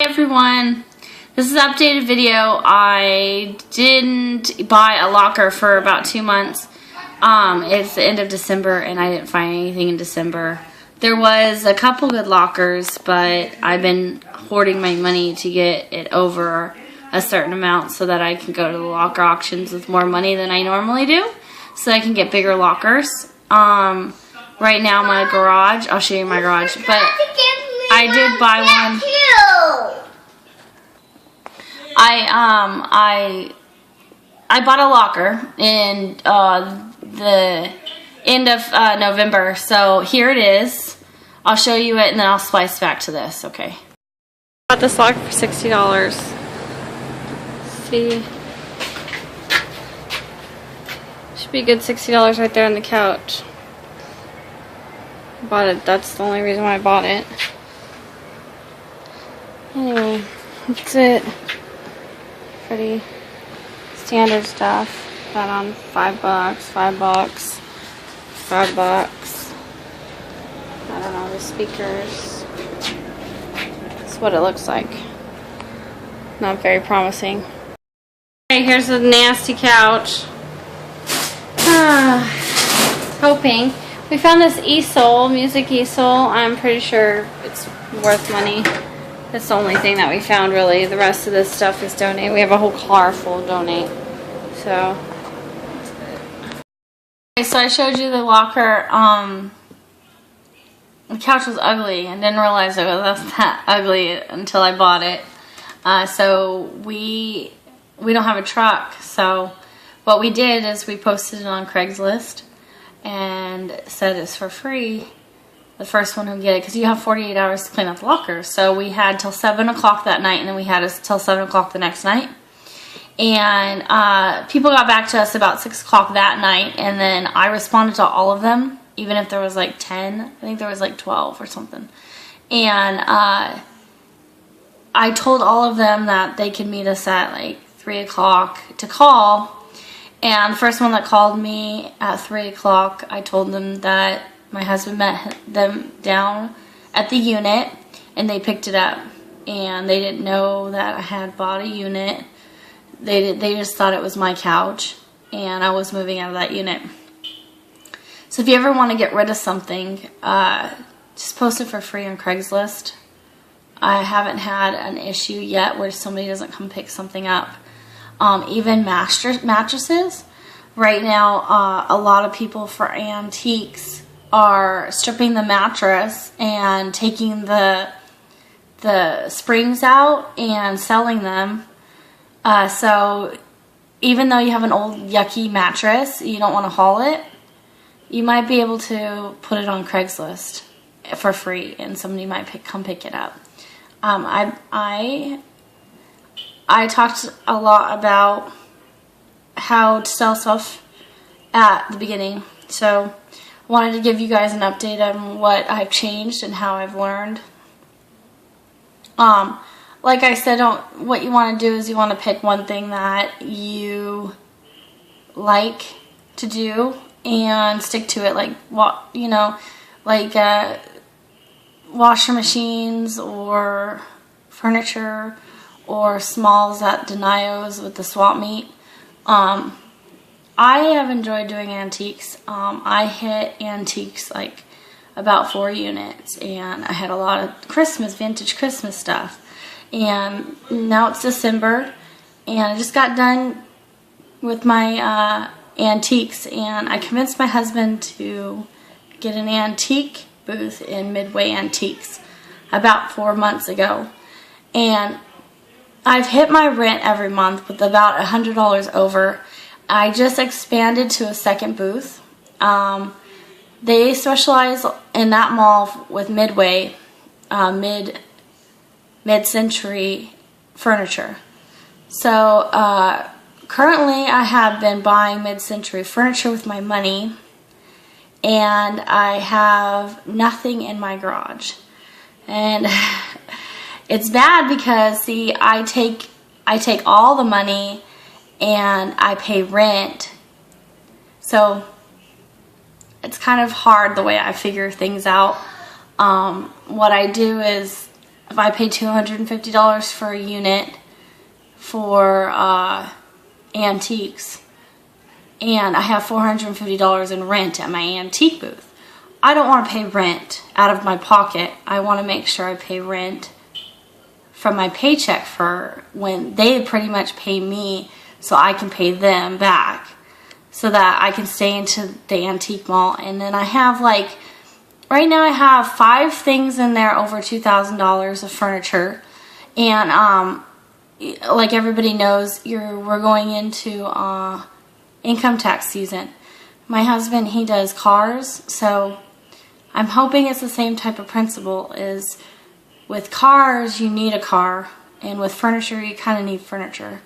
Hey everyone, this is an updated video. I didn't buy a locker for about 2 months. It's the end of December and I didn't find anything in December. There was a couple good lockers, but I've been hoarding my money to get it over a certain amount so that I can go to the locker auctions with more money than I normally do, so I can get bigger lockers. Right now my garage, I'll show you my garage, but I did buy one. I bought a locker in the end of November, so here it is. I'll show you it and then I'll splice back to this, okay? Bought this locker for $60. See? Should be a good $60 right there on the couch. Bought it, that's the only reason why I bought it. Anyway, that's it. Pretty standard stuff. Got on $5, $5, $5. I don't know, the speakers. That's what it looks like. Not very promising. Okay, here's the nasty couch. Hoping. We found this easel, music easel. I'm pretty sure it's worth money. That's the only thing that we found, really. The rest of this stuff is donate. We have a whole car full of donate. So, okay, so I showed you the locker. The couch was ugly and didn't realize it was that ugly until I bought it. So we don't have a truck. So what we did is we posted it on Craigslist and said it's for free. The first one who get it, because you have 48 hours to clean up the locker. So we had till 7 o'clock that night, and then we had us till 7 o'clock the next night. And people got back to us about 6 o'clock that night, and then I responded to all of them, even if there was like 10. I think there was like 12 or something. And I told all of them that they could meet us at like 3 o'clock to call. And the first one that called me at 3 o'clock, I told them that my husband met them down at the unit and they picked it up. And they didn't know that I had bought a unit. They just thought it was my couch and I was moving out of that unit. So if you ever want to get rid of something, just post it for free on Craigslist. I haven't had an issue yet where somebody doesn't come pick something up. Even mattresses. Right now, a lot of people for antiques are stripping the mattress and taking the springs out and selling them. So even though you have an old yucky mattress, you don't want to haul it, you might be able to put it on Craigslist for free and somebody might come pick it up. I talked a lot about how to sell stuff at the beginning, so I wanted to give you guys an update on what I've changed and how I've learned. Like I said, what you want to do is you want to pick one thing that you like to do and stick to it, like washer machines or furniture or smalls at Denio's with the swap meet. I have enjoyed doing antiques. I hit antiques like about 4 units, and I had a lot of vintage Christmas stuff. And now it's December, and I just got done with my antiques, and I convinced my husband to get an antique booth in Midway Antiques about 4 months ago. And I've hit my rent every month with about $100 over. I just expanded to a second booth. They specialize in that mall with Midway, mid-century furniture. So currently I have been buying mid-century furniture with my money, and I have nothing in my garage. And it's bad because, see, I take all the money and I pay rent. So it's kind of hard the way I figure things out. What I do is if I pay $250 for a unit for antiques, and I have $450 in rent at my antique booth, I don't want to pay rent out of my pocket. I want to make sure I pay rent from my paycheck for when they pretty much pay me, so I can pay them back, so that I can stay into the antique mall. And then I have like, right now I have 5 things in there over $2,000 of furniture. And like everybody knows, we're going into income tax season. My husband, he does cars, so I'm hoping it's the same type of principle. Is with cars, you need a car, and with furniture, you kind of need furniture.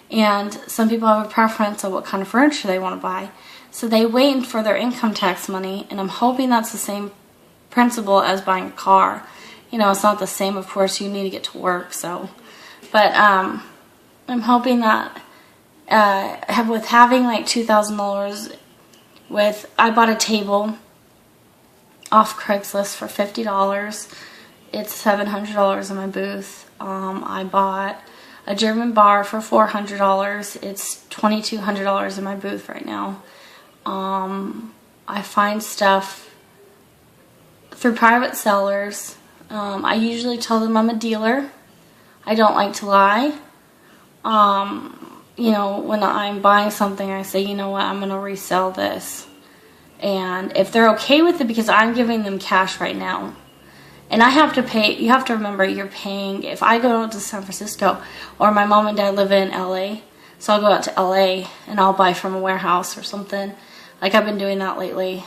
And some people have a preference of what kind of furniture they want to buy, so they wait for their income tax money, and I'm hoping that's the same principle as buying a car. You know, it's not the same, of course, you need to get to work, so. But I'm hoping that with having like $2,000, I bought a table off Craigslist for $50. It's $700 in my booth. I bought a German bar for $400. It's $2,200 in my booth right now. I find stuff through private sellers. I usually tell them I'm a dealer. I don't like to lie. You know, when I'm buying something, I say, you know what, I'm going to resell this. And if they're okay with it, because I'm giving them cash right now, and I have to pay, you have to remember, you're paying, if I go to San Francisco, or my mom and dad live in LA, so I'll go out to LA and I'll buy from a warehouse or something. Like I've been doing that lately.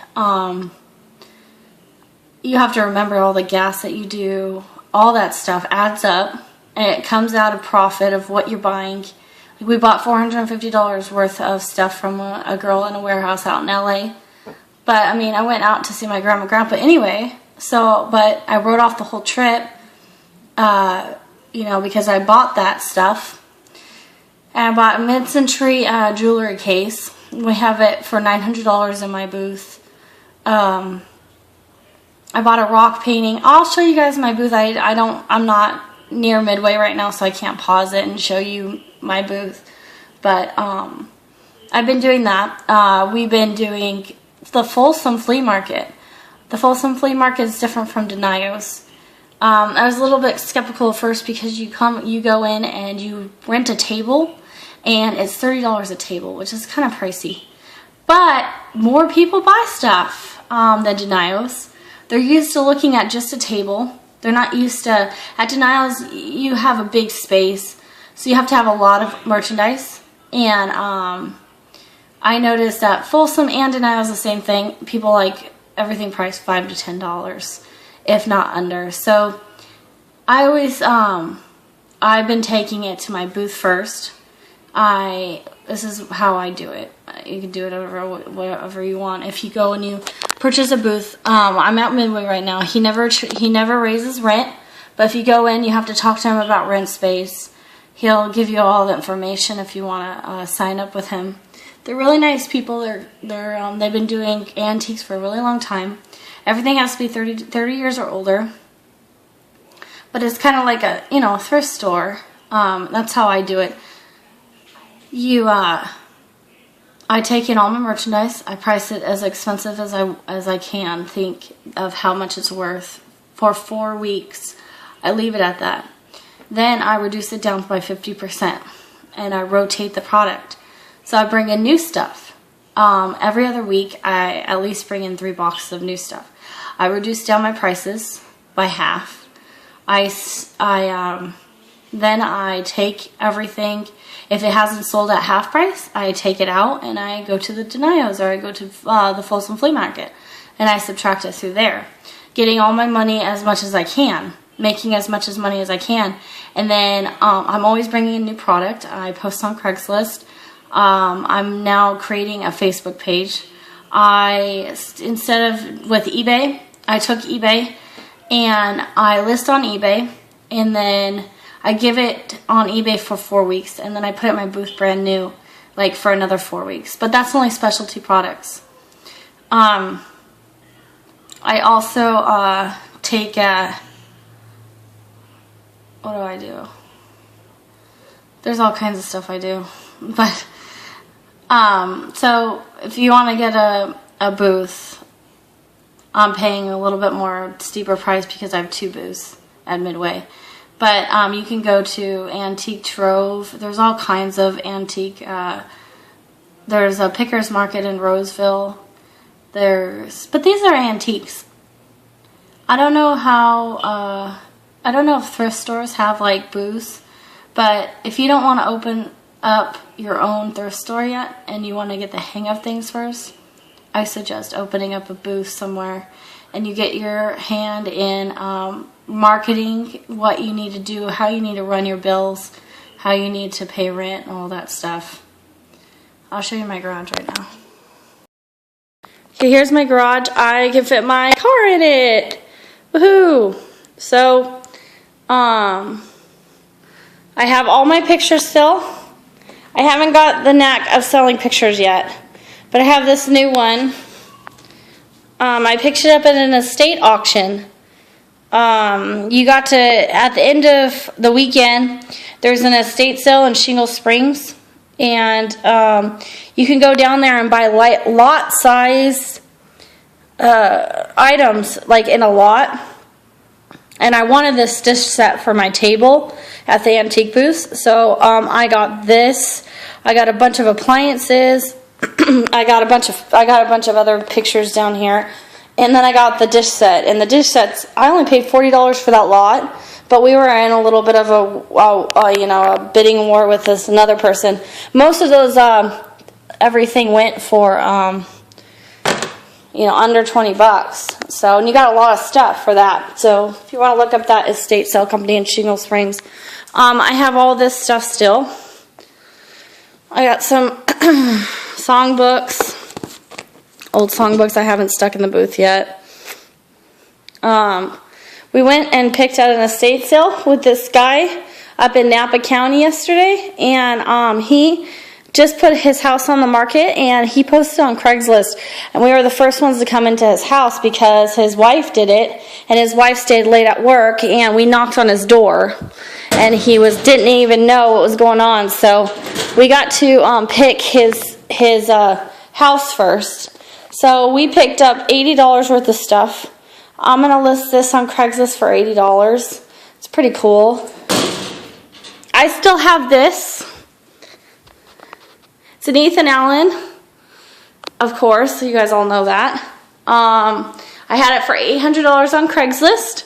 You have to remember all the gas that you do, all that stuff adds up, and it comes out of profit of what you're buying. Like we bought $450 worth of stuff from a girl in a warehouse out in LA. But I mean, I went out to see my grandma and grandpa anyway. So, but I wrote off the whole trip, you know, because I bought that stuff. And I bought a mid-century jewelry case. We have it for $900 in my booth. I bought a rock painting. I'll show you guys my booth. I'm not near Midway right now, so I can't pause it and show you my booth. But I've been doing that. We've been doing the Folsom Flea Market. The Folsom Flea Market is different from Denio's. I was a little bit skeptical at first because you go in and you rent a table, and it's $30 a table, which is kind of pricey. But more people buy stuff than Denio's. They're used to looking at just a table. They're not used to, at Denio's, you have a big space, so you have to have a lot of merchandise. And I noticed that Folsom and Denio's the same thing. People like everything priced $5 to $10, if not under. So I always, I've been taking it to my booth first. This is how I do it. You can do it whatever you want. If you go and you purchase a booth, I'm at Midway right now. He never raises rent, but if you go in, you have to talk to him about rent space. He'll give you all the information if you want to sign up with him. They're really nice people. They've been doing antiques for a really long time. Everything has to be 30 years or older. But it's kind of like a, you know, thrift store. That's how I do it. I take in all my merchandise. I price it as expensive as I can think of how much it's worth. For 4 weeks, I leave it at that. Then I reduce it down by 50%, and I rotate the product. So I bring in new stuff. Every other week, I at least bring in 3 boxes of new stuff. I reduce down my prices by half. Then I take everything. If it hasn't sold at half price, I take it out and I go to the Denio's, or I go to the Folsom Flea Market, and I subtract it through there, getting all my money as much as I can, making as much as money as I can. And then I'm always bringing in new product. I post on Craigslist. I'm now creating a Facebook page. Instead of with eBay, I took eBay and I list on eBay, and then I give it on eBay for 4 weeks, and then I put it in my booth brand new, like for another 4 weeks. But that's only specialty products. I also take what do I do? There's all kinds of stuff I do. But, so if you want to get a booth, I'm paying a little bit more steeper price because I have 2 booths at Midway. But you can go to Antique Trove. There's all kinds of antique. There's a Pickers Market in Roseville. But these are antiques. I don't know how. I don't know if thrift stores have like booths. But if you don't want to open up your own thrift store yet, and you want to get the hang of things first, I suggest opening up a booth somewhere, and you get your hand in marketing, what you need to do, how you need to run your bills, how you need to pay rent, and all that stuff. I'll show you my garage right now. Okay, here's my garage. I can fit my car in it. Woohoo! So, I have all my pictures still. I haven't got the knack of selling pictures yet, but I have this new one. I picked it up at an estate auction. You got to, at the end of the weekend, there's an estate sale in Shingle Springs, and you can go down there and buy lot size items, like in a lot. And I wanted this dish set for my table at the antique booth, so I got this. I got a bunch of appliances. I got a bunch of other pictures down here, and then I got the dish set. And the dish sets, I only paid $40 for that lot, but we were in a little bit of a bidding war with this another person. Most of those, everything went for under $20. So, and you got a lot of stuff for that. So, if you want to look up that estate sale company in Shingle Springs, I have all this stuff still. I got some songbooks, old songbooks I haven't stuck in the booth yet. We went and picked out an estate sale with this guy up in Napa County yesterday, and he just put his house on the market, and he posted on Craigslist, and we were the first ones to come into his house because his wife did it, and his wife stayed late at work, and we knocked on his door, and he didn't even know what was going on. So we got to pick his house first. So we picked up $80 worth of stuff. I'm gonna list this on Craigslist for $80. It's pretty cool. I still have this. It's an Ethan Allen, of course. You guys all know that. I had it for $800 on Craigslist.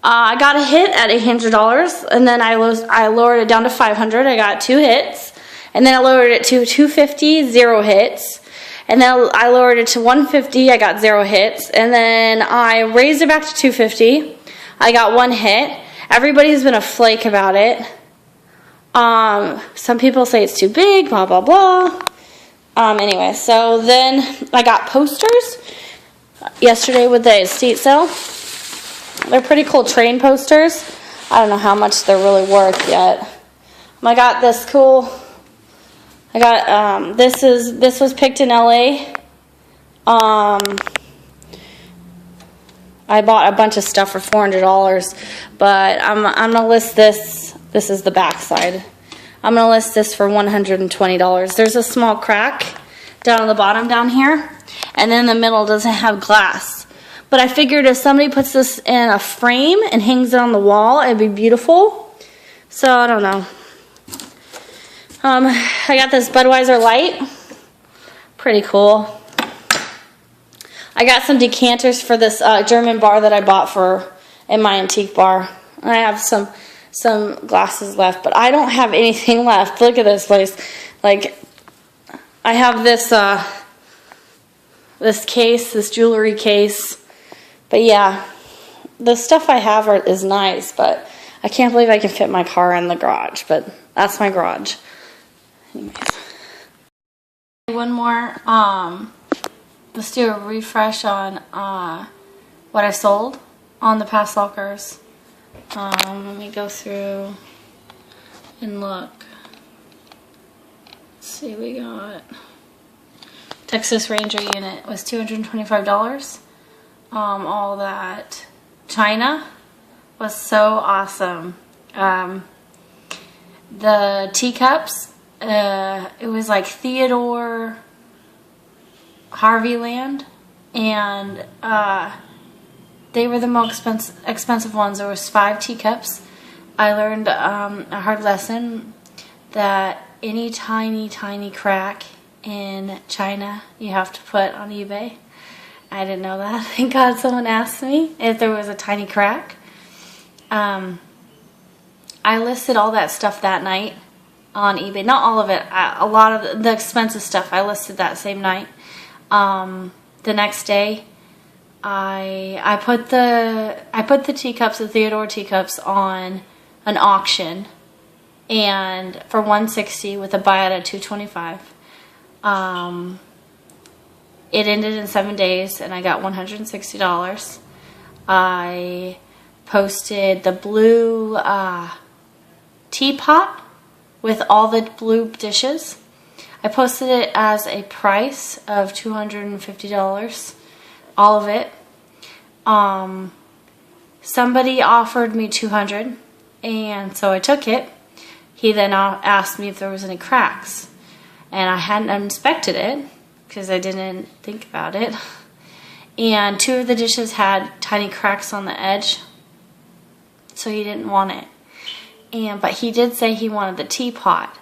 I got a hit at $800, and then I lowered it down to $500. I got 2 hits, and then I lowered it to $250, 0 hits, and then I lowered it to $150. I got 0 hits, and then I raised it back to $250. I got 1 hit. Everybody's been a flake about it. Some people say it's too big, blah, blah, blah. Anyway, so then I got posters yesterday with the estate sale. They're pretty cool train posters. I don't know how much they're really worth yet. I got this cool, this was picked in LA. I bought a bunch of stuff for $400, but I'm gonna list this. This is the back side. I'm gonna list this for $120. There's a small crack down on the bottom down here, and then the middle doesn't have glass. But I figured if somebody puts this in a frame and hangs it on the wall, it'd be beautiful. So I don't know. I got this Budweiser light. Pretty cool. I got some decanters for this German bar that I bought in my antique bar. I have some glasses left, but I don't have anything left. Look at this place. Like, I have this case, this jewelry case. But yeah, the stuff I have is nice, but I can't believe I can fit my car in the garage. But that's my garage. Anyways. One more. Let's do a refresh on what I sold on the past lockers. Let me go through and look. Let's see, we got Texas Ranger unit was $225. All that China was so awesome. The teacups, it was like Theodore Harvey Land, and they were the most expensive ones. There was 5 teacups. I learned a hard lesson that any tiny crack in China you have to put on eBay. I didn't know that. Thank God someone asked me if there was a tiny crack. I listed all that stuff that night on eBay. Not all of it. A lot of the expensive stuff I listed that same night. The next day, I put the teacups, the Theodore teacups, on an auction, and for $160 with a buyout at $225. It ended in 7 days, and I got $160. I posted the blue teapot with all the blue dishes. I posted it as a price of $250, all of it. Somebody offered me $200, and so I took it. He then asked me if there was any cracks, and I hadn't inspected it because I didn't think about it. And 2 of the dishes had tiny cracks on the edge, so he didn't want it. But he did say he wanted the teapot.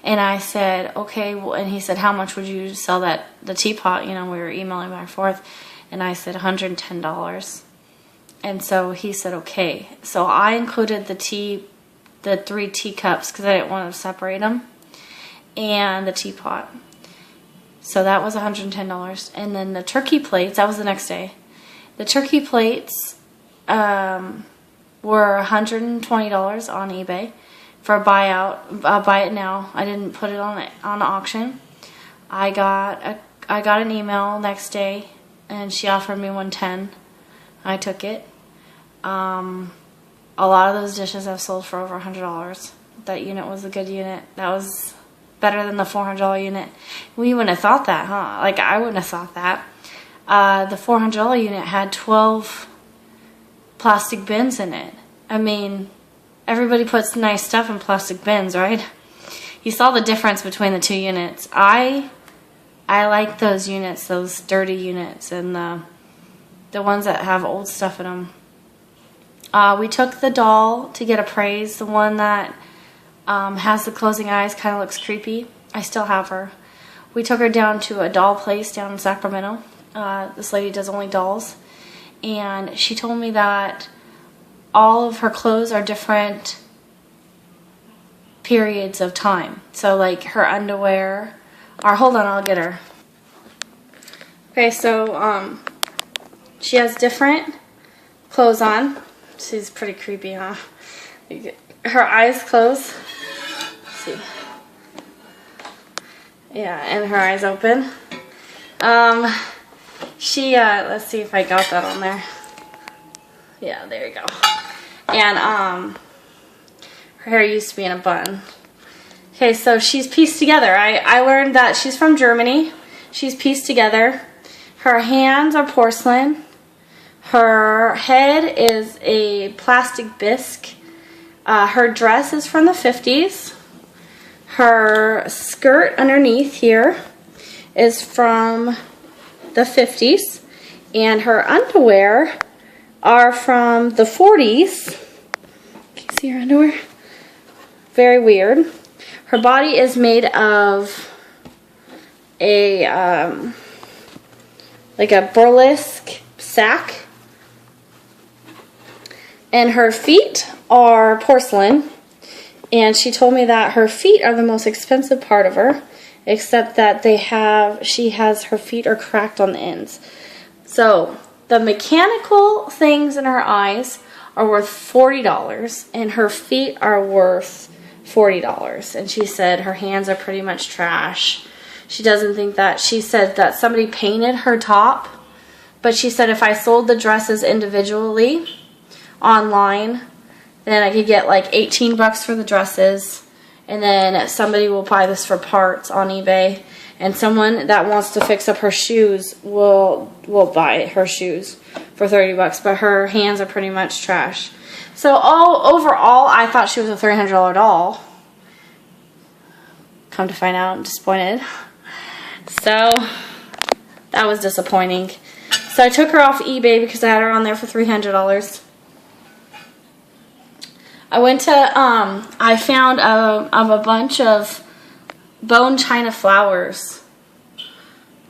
And I said, okay, well, and he said, how much would you sell the teapot? You know, we were emailing back and forth. And I said, $110. And so he said, okay. So I included the 3 teacups because I didn't want to separate them, and the teapot. So that was $110. And then the turkey plates, that was the next day. The turkey plates were $120 on eBay for a buyout. Buy it now. I didn't put it on auction. I got an email next day, and she offered me $110. I took it. A lot of those dishes I've sold for over $100. That unit was a good unit. That was better than the $400 unit. We wouldn't have thought that, huh? Like, I wouldn't have thought that. The $400 unit had 12 plastic bins in it. I mean, everybody puts nice stuff in plastic bins, right? You saw the difference between the 2 units. I like those units, those dirty units, and the ones that have old stuff in them. We took the doll to get appraised, the one that has the closing eyes, kind of looks creepy. I still have her. We took her down to a doll place down in Sacramento. This lady does only dolls. And she told me that all of her clothes are different periods of time. So like her underwear, or hold on, I'll get her. Okay, so she has different clothes on. She's pretty creepy, huh? Her eyes closed. Let's see. Yeah, and her eyes open. Let's see if I got that on there. Yeah, there you go. And her hair used to be in a bun. Okay, so she's pieced together. I learned that she's from Germany. She's pieced together. Her hands are porcelain. Her head is a plastic bisque. Her dress is from the 50s. Her skirt underneath here is from the 50s. And her underwear are from the 40s. Can you see her underwear? Very weird. Her body is made of a like a burlesque sack. And her feet are porcelain. And she told me that her feet are the most expensive part of her, except that her feet are cracked on the ends. So the mechanical things in her eyes are worth $40, and her feet are worth $40. And she said her hands are pretty much trash. She doesn't think that, she said that somebody painted her top, but she said if I sold the dresses individually online, then I could get like $18 for the dresses, and then somebody will buy this for parts on eBay, and someone that wants to fix up her shoes will buy her shoes for $30, but her hands are pretty much trash. So overall, I thought she was a $300 doll. Come to find out, I'm disappointed. So that was disappointing. So I took her off eBay because I had her on there for $300. I went to, I found a bunch of bone china flowers.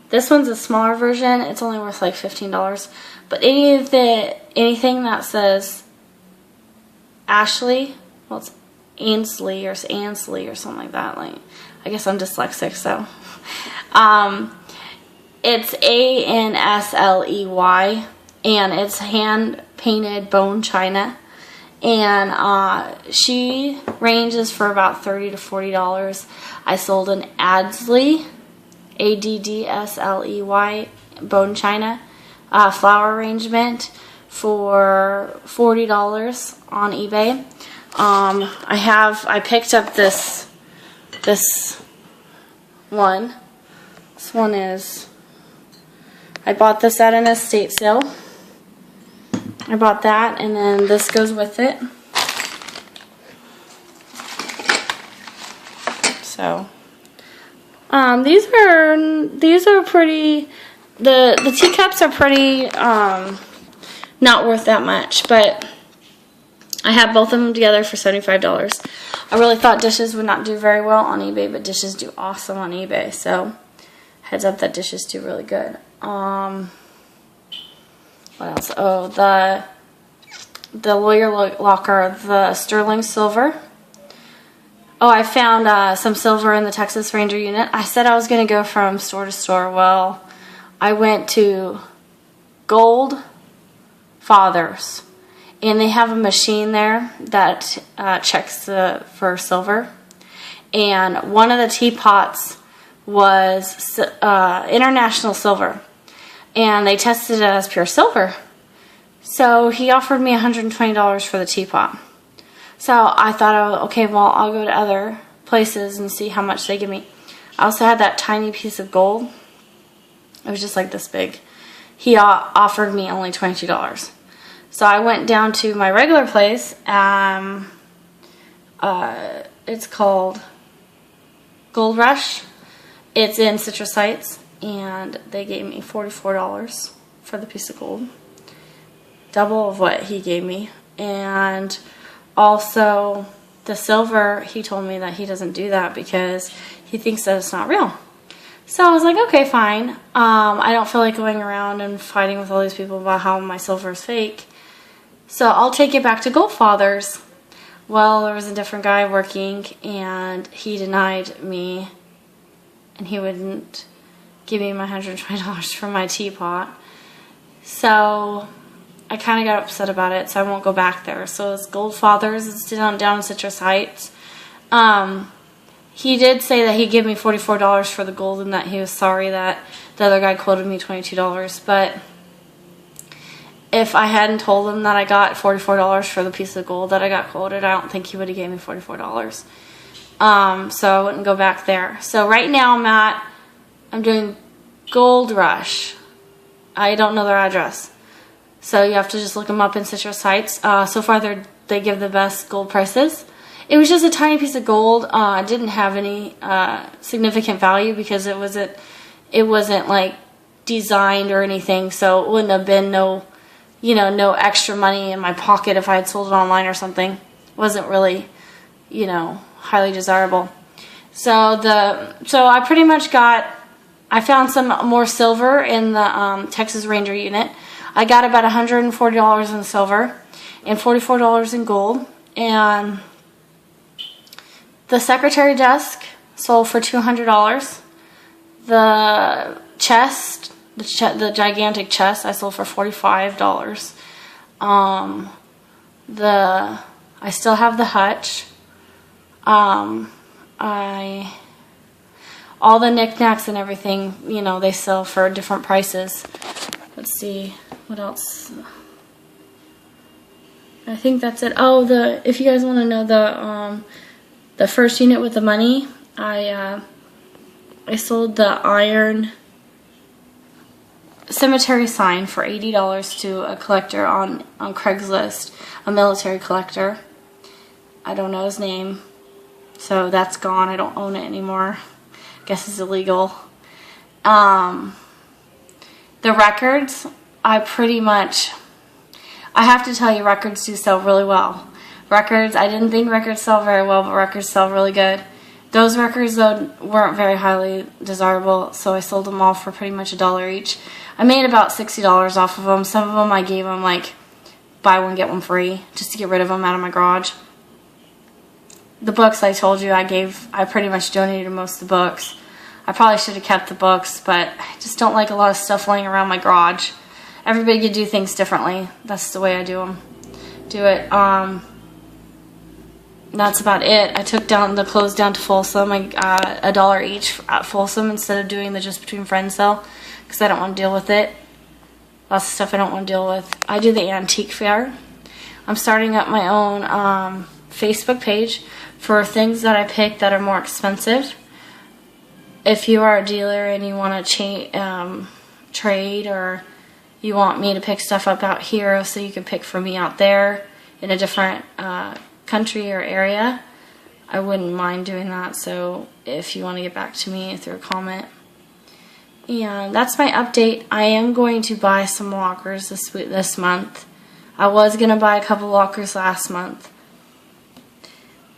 This one's a smaller version. It's only worth like $15. But anything that says Ashley, well, it's Ainsley or Ansley or something like that. Like, I guess I'm dyslexic, so. It's Ansley, and it's hand painted bone china. And she ranges for about $30 to $40. I sold an Adsley, Addsley bone china flower arrangement for $40 on eBay. I picked up this one. This one is, I bought this at an estate sale. I bought that, and then this goes with it. So, these are pretty. The teacups are pretty not worth that much, but I have both of them together for $75. I really thought dishes would not do very well on eBay, but dishes do awesome on eBay. So, heads up that dishes do really good. What else? Oh, the lawyer locker, the sterling silver. Oh, I found some silver in the Texas Ranger unit. I said I was going to go from store to store. Well, I went to Gold Fathers, and they have a machine there that checks for silver. And one of the teapots was international silver. And they tested it as pure silver. So he offered me $120 for the teapot. So I thought, okay, well, I'll go to other places and see how much they give me. I also had that tiny piece of gold. It was just like this big. He offered me only $22. So I went down to my regular place. It's called Gold Rush. It's in Citrus Heights. And they gave me $44 for the piece of gold. Double of what he gave me. And also the silver, he told me that he doesn't do that because he thinks that it's not real. So I was like, okay, fine. I don't feel like going around and fighting with all these people about how my silver is fake. So I'll take it back to Gold Fathers. Well, there was a different guy working, and he denied me, and he wouldn't give me my $120 for my teapot. So I kind of got upset about it, so I won't go back there. So it's Gold Fathers. It's down in Citrus Heights. He did say that he'd give me $44 for the gold and that he was sorry that the other guy quoted me $22. But if I hadn't told him that I got $44 for the piece of gold that I got quoted, I don't think he would have gave me $44. So I wouldn't go back there. So right now I'm doing Gold Rush. I don't know their address. So you have to just look them up in Citrus Heights. So far they give the best gold prices. It was just a tiny piece of gold. It didn't have any significant value because it wasn't like designed or anything. So it wouldn't have been no extra money in my pocket if I had sold it online or something. It wasn't really, highly desirable. So I pretty much I found some more silver in the Texas Ranger unit. I got about $140 in silver and $44 in gold. And the secretary desk sold for $200. The chest, the gigantic chest, I sold for $45. I still have the hutch. All the knickknacks and everything, they sell for different prices. Let's see, what else? I think that's it. Oh, if you guys want to know the first unit with the money, I sold the iron cemetery sign for $80 to a collector on Craigslist, a military collector. I don't know his name, so that's gone. I don't own it anymore. Guess it's illegal. The records, I have to tell you, records do sell really well. Records, I didn't think records sell very well, but records sell really good. Those records, though, weren't very highly desirable, so I sold them all for pretty much $1 each. I made about $60 off of them. Some of them I gave them, like, buy one, get one free, just to get rid of them out of my garage. The books I told you, I pretty much donated most of the books. I probably should have kept the books, but I just don't like a lot of stuff laying around my garage. Everybody could do things differently. That's the way I do it. That's about it. I took down the clothes down to Folsom. I got $1 each at Folsom instead of doing the Just Between Friends sale, because I don't want to deal with it. Lots of stuff I don't want to deal with. I do the antique fair. I'm starting up my own Facebook page for things that I pick that are more expensive. If you are a dealer and you want to trade, or you want me to pick stuff up out here so you can pick for me out there in a different country or area, I wouldn't mind doing that. So if you want to get back to me through a comment. And that's my update. I am going to buy some lockers this month. I was going to buy a couple lockers last month.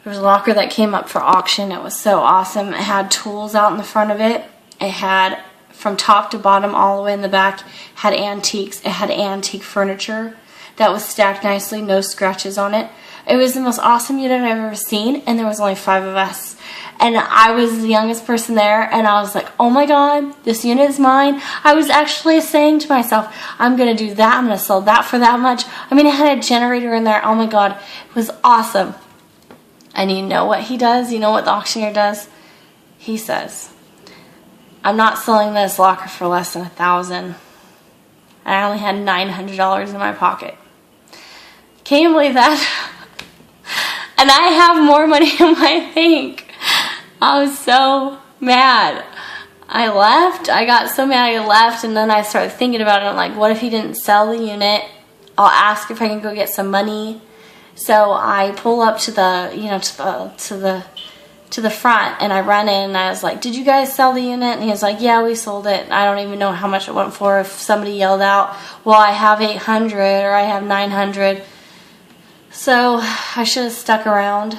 There was a locker that came up for auction. It was so awesome. It had tools out in the front of it. It had, from top to bottom, all the way in the back, had antiques. It had antique furniture that was stacked nicely, no scratches on it. It was the most awesome unit I've ever seen, and there was only 5 of us. And I was the youngest person there, and I was like, oh my god, this unit is mine. I was actually saying to myself, I'm going to do that. I'm going to sell that for that much. I mean, it had a generator in there. Oh my god, it was awesome. And you know what he does? You know what the auctioneer does? He says, I'm not selling this locker for less than $1,000. And I only had $900 in my pocket. Can you believe that? And I have more money in my bank. I was so mad. I left. I got so mad I left, and then I started thinking about it. I'm like, what if he didn't sell the unit? I'll ask if I can go get some money. So I pull up to the, to the front, and I run in, and I was like, did you guys sell the unit? And he was like, yeah, we sold it. I don't even know how much it went for. If somebody yelled out, well, I have 800 or I have 900. So I should have stuck around.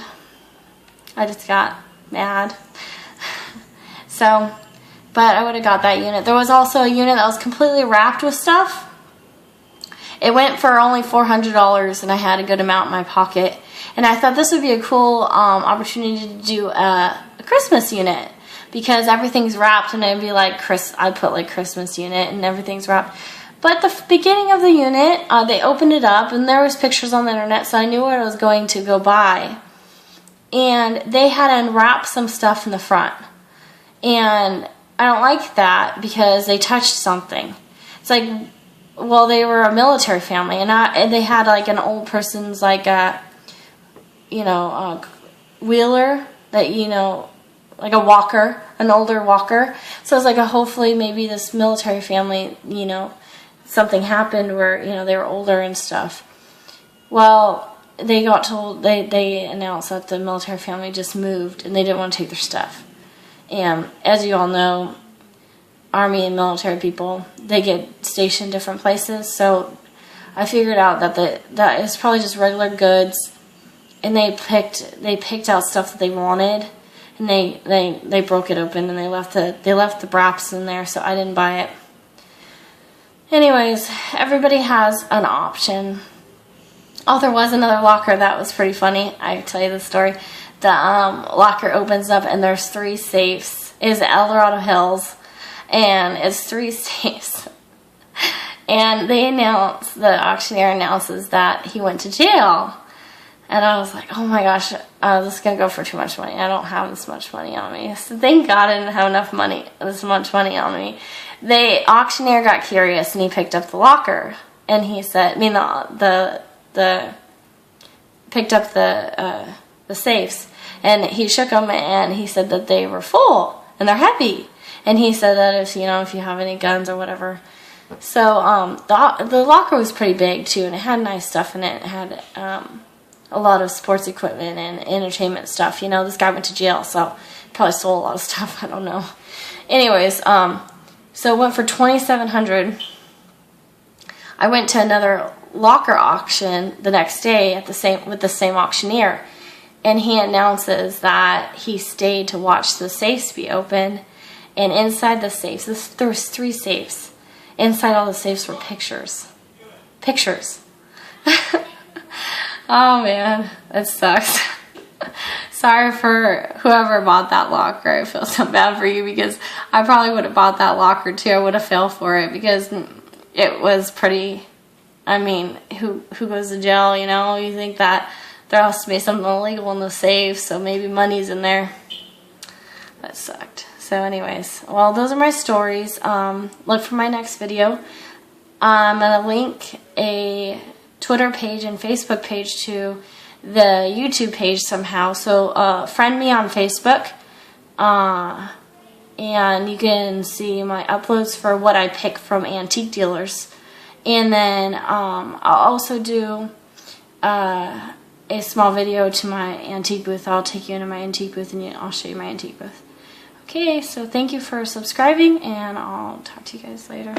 I just got mad. But I would have got that unit. There was also a unit that was completely wrapped with stuff. It went for only $400, and I had a good amount in my pocket. And I thought this would be a cool opportunity to do a Christmas unit, because everything's wrapped, and it'd be like I'd put like Christmas unit, and everything's wrapped. But the beginning of the unit, they opened it up, and there was pictures on the internet, so I knew what I was going to go buy. And they had to unwrap some stuff in the front, and I don't like that because they touched something. It's like, well, they were a military family, and they had like an old person's like wheeler that, like a walker, an older walker. So it's like hopefully maybe this military family, something happened where, they were older and stuff. Well, they got told, they announced that the military family just moved, and they didn't want to take their stuff. And as you all know, Army and military people, they get stationed different places. So I figured out that it's probably just regular goods, and they picked out stuff that they wanted, and they broke it open, and they left the wraps in there. So I didn't buy it. Anyways, everybody has an option. Oh, there was another locker that was pretty funny. I can tell you the story. The locker opens up, and there's 3 safes. It is Eldorado Hills, and it's 3 safes. And the auctioneer announces that he went to jail. And I was like, oh my gosh, this is going to go for too much money. I don't have this much money on me. So thank God I didn't have this much money on me. The auctioneer got curious, and he picked up the locker. And he said, picked up the safes. And he shook them, and he said that they were full, and they're heavy. And he said that if you have any guns or whatever, So the locker was pretty big too, and it had nice stuff in it. It had a lot of sports equipment and entertainment stuff. You know, this guy went to jail, so probably stole a lot of stuff. I don't know. Anyways, so it went for $2,700. I went to another locker auction the next day at with the same auctioneer, and he announces that he stayed to watch the safes be opened, and inside the safes, there was 3 safes. Inside all the safes were pictures. Pictures. Oh man, that sucks. Sorry for whoever bought that locker. I feel so bad for you, because I probably would have bought that locker too. I would have fell for it, because it was pretty, I mean, who goes to jail, you know? You think that there has to be something illegal in the safe, so maybe money's in there. That sucked. So anyways, well, those are my stories. Look for my next video. I'm going to link a Twitter page and Facebook page to the YouTube page somehow. So friend me on Facebook. And you can see my uploads for what I pick from antique dealers. And then I'll also do a small video to my antique booth. I'll take you into my antique booth and I'll show you my antique booth. Okay, so thank you for subscribing, and I'll talk to you guys later.